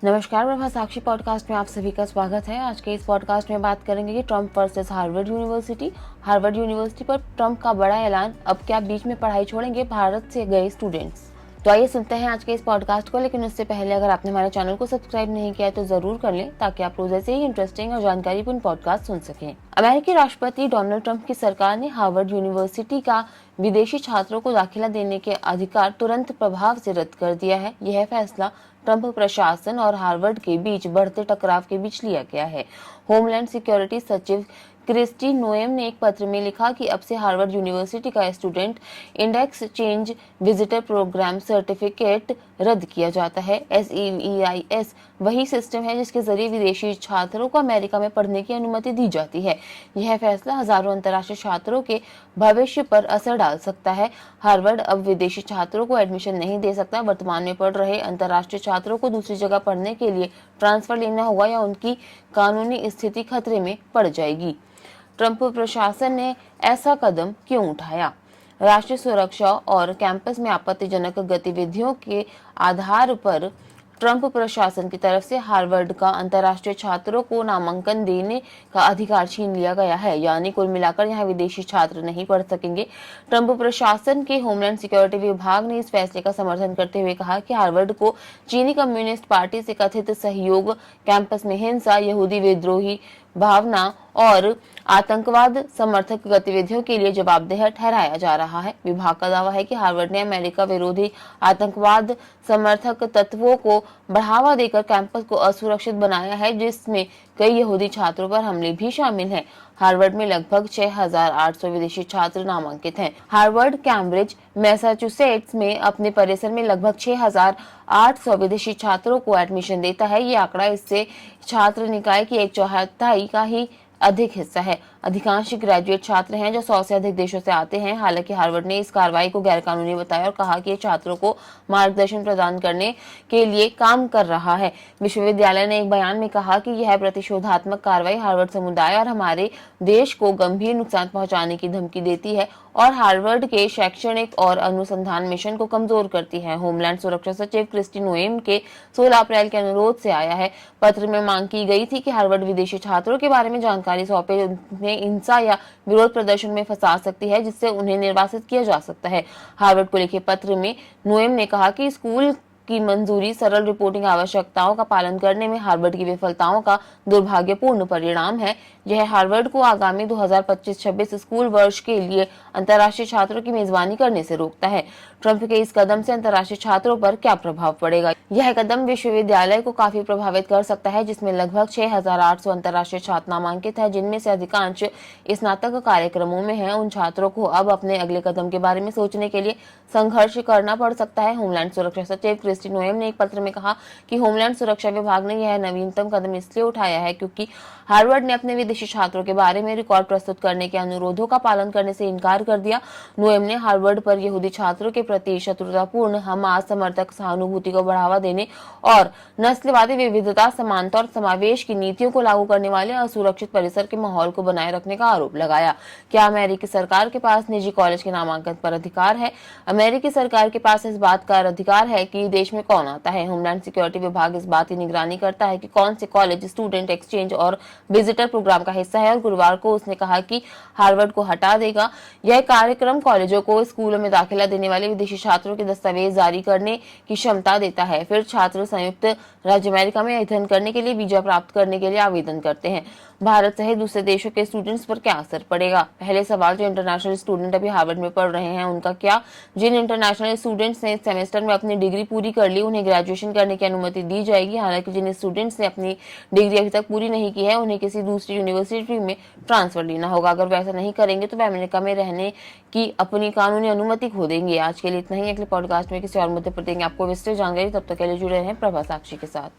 नमस्कार, प्रभा साक्षी पॉडकास्ट में आप सभी का स्वागत है। आज के इस पॉडकास्ट में बात करेंगे कि Trump versus Harvard university. Harvard university पर ट्रंप का बड़ा ऐलान, अब क्या बीच में पढ़ाई छोड़ेंगे भारत से गए स्टूडेंट्स। तो आइए सुनते हैं आज के इस पॉडकास्ट को। लेकिन उससे पहले अगर आपने हमारे चैनल को सब्सक्राइब नहीं किया है तो जरूर कर लें, ताकि आप रोज ऐसे ही इंटरेस्टिंग और जानकारीपूर्ण पॉडकास्ट सुन सकें। अमेरिकी राष्ट्रपति डोनाल्ड ट्रंप की सरकार ने हार्वर्ड यूनिवर्सिटी का विदेशी छात्रों को दाखिला देने के अधिकार तुरंत प्रभाव से रद्द कर दिया है। यह फैसला ट्रंप प्रशासन और हार्वर्ड के बीच बढ़ते टकराव के बीच लिया गया है। होमलैंड सिक्योरिटी सचिव क्रिस्टी नोएम ने एक पत्र में लिखा कि अब से हार्वर्ड यूनिवर्सिटी का student index change visitor program certificate रद्द किया जाता है। SEVIS वही सिस्टम है जिसके जरिए विदेशी छात्रों को अमेरिका में पढ़ने की अनुमति दी जाती है। यह फैसला हजारों अंतर्राष्ट्रीय छात्रों के भविष्य पर असर डाल सकता है। हार्वर्ड अब विदेशी छात्रों को एडमिशन नहीं दे सकता। वर्तमान में पढ़ रहे अंतर्राष्ट्रीय छात्रों को दूसरी जगह पढ़ने के लिए ट्रांसफर लेना होगा या उनकी कानूनी स्थिति खतरे में पड़ जाएगी। ट्रंप प्रशासन ने ऐसा कदम क्यों उठाया? राष्ट्रीय सुरक्षा और कैंपस में आपत्तिजनक गतिविधियों के आधार पर ट्रंप प्रशासन की तरफ से हार्वर्ड का अंतर्राष्ट्रीय छात्रों को नामांकन देने का अधिकार छीन लिया गया है। यानी कुल मिलाकर यहाँ विदेशी छात्र नहीं पढ़ सकेंगे। ट्रंप प्रशासन के होमलैंड सिक्योरिटी विभाग ने इस फैसले का समर्थन करते हुए कहा कि हार्वर्ड को चीनी कम्युनिस्ट पार्टी से कथित सहयोग, कैंपस में हिंसा, यहूदी विद्रोही भावना और आतंकवाद समर्थक गतिविधियों के लिए जवाबदेह ठहराया जा रहा है। विभाग का दावा है कि हार्वर्ड ने अमेरिका विरोधी आतंकवाद समर्थक तत्वों को बढ़ावा देकर कैंपस को असुरक्षित बनाया है, जिसमें कई यहूदी छात्रों पर हमले भी शामिल हैं। हार्वर्ड में लगभग 6,800 विदेशी छात्र नामांकित हैं। हार्वर्ड कैम्ब्रिज मैसाचुसेट्स में अपने परिसर में लगभग 6,800 विदेशी छात्रों को एडमिशन देता है। ये आंकड़ा इससे छात्र निकाय की 1/4 का ही अधिक हिस्सा है। अधिकांश ग्रेजुएट छात्र हैं जो 100 से अधिक देशों से आते हैं। हालांकि हार्वर्ड ने इस कार्रवाई को गैरकानूनी बताया और कहा कि ये छात्रों को मार्गदर्शन प्रदान करने के लिए काम कर रहा है। विश्वविद्यालय ने एक बयान में कहा कि यह प्रतिशोधात्मक कार्रवाई हार्वर्ड समुदाय और हमारे देश को गंभीर नुकसान पहुंचाने की धमकी देती है और हार्वर्ड के शैक्षणिक और अनुसंधान मिशन को कमजोर करती है। होमलैंड सुरक्षा सचिव क्रिस्टी नोएम के 16 अप्रैल के अनुरोध से आया है। पत्र में मांग की गई थी कि हार्वर्ड विदेशी छात्रों के बारे में जानकारी सौंपे, उन्हें हिंसा या विरोध प्रदर्शन में फंसा सकती है, जिससे उन्हें निर्वासित किया जा सकता है। हार्वर्ड को लिखे पत्र में नोएम ने कहा कि स्कूल की मंजूरी, सरल रिपोर्टिंग आवश्यकताओं का पालन करने में हार्वर्ड की विफलताओं का दुर्भाग्यपूर्ण परिणाम है। यह हार्वर्ड को आगामी 2025-26 स्कूल वर्ष के लिए अंतर्राष्ट्रीय छात्रों की मेजबानी करने से रोकता है। ट्रंप के इस कदम से अंतर्राष्ट्रीय छात्रों पर क्या प्रभाव पड़ेगा? यह कदम विश्वविद्यालय को काफी प्रभावित कर सकता है, जिसमें लगभग 6,800 अंतर्राष्ट्रीय छात्र नामांकित है, जिनमें से अधिकांश स्नातक कार्यक्रमों में हैं। उन छात्रों को अब अपने अगले कदम के बारे में सोचने के लिए संघर्ष करना पड़ सकता है। होमलैंड सुरक्षा सचिव क्रिस्टी नोएम ने एक पत्र में कहा कि होमलैंड सुरक्षा विभाग ने यह नवीनतम कदम इसलिए उठाया है क्योंकि हार्वर्ड ने अपने विदेशी छात्रों के बारे में रिकॉर्ड प्रस्तुत करने के अनुरोधों का पालन करने से इनकार कर दिया। नोएम ने हार्वर्ड पर यहूदी छात्रों के प्रति शत्रुतापूर्ण, हमास समर्थक सहानुभूति को बढ़ावा देने और नस्लवादी विविधता, समानता और समावेश की नीतियों को लागू करने वाले असुरक्षित परिसर के माहौल को बनाए रखने का आरोप लगाया। क्या अमेरिकी सरकार के पास निजी कॉलेज के नामांकन पर अधिकार है? अमेरिकी सरकार के पास इस बात का अधिकार है कि देश में कौन आता है। होमलैंड सिक्योरिटी विभाग इस बात की निगरानी करता है कि कौन से कॉलेज स्टूडेंट एक्सचेंज और विजिटर प्रोग्राम का हिस्सा है, और गुरुवार को उसने कहा कि हार्वर्ड को हटा देगा। यह कार्यक्रम कॉलेजों को स्कूलों में दाखिला देने वाले विदेशी छात्रों के दस्तावेज जारी करने की क्षमता देता है। फिर छात्र संयुक्त राज्य अमेरिका में अध्ययन करने के लिए वीजा प्राप्त करने के लिए आवेदन करते हैं। भारत सहित दूसरे देशों के स्टूडेंट्स पर क्या असर पड़ेगा? पहले सवाल, जो इंटरनेशनल स्टूडेंट अभी हार्वर्ड में पढ़ रहे हैं उनका क्या? जिन इंटरनेशनल स्टूडेंट्स ने इस सेमेस्टर में अपनी डिग्री पूरी कर ली, उन्हें ग्रेजुएशन करने की अनुमति दी जाएगी। हालांकि जिन स्टूडेंट्स ने अपनी डिग्री अभी तक पूरी नहीं की है, उन्हें किसी दूसरी यूनिवर्सिटी में ट्रांसफर लेना होगा। अगर वैसा नहीं करेंगे तो वे अमेरिका में रहने की अपनी कानूनी अनुमति खो देंगे। आज के लिए इतना ही। अगले पॉडकास्ट में किसी और मुद्दे पर देंगे आपको विस्तृत जानकारी। तब तक के लिए जुड़े रहें प्रभा साक्षी के साथ।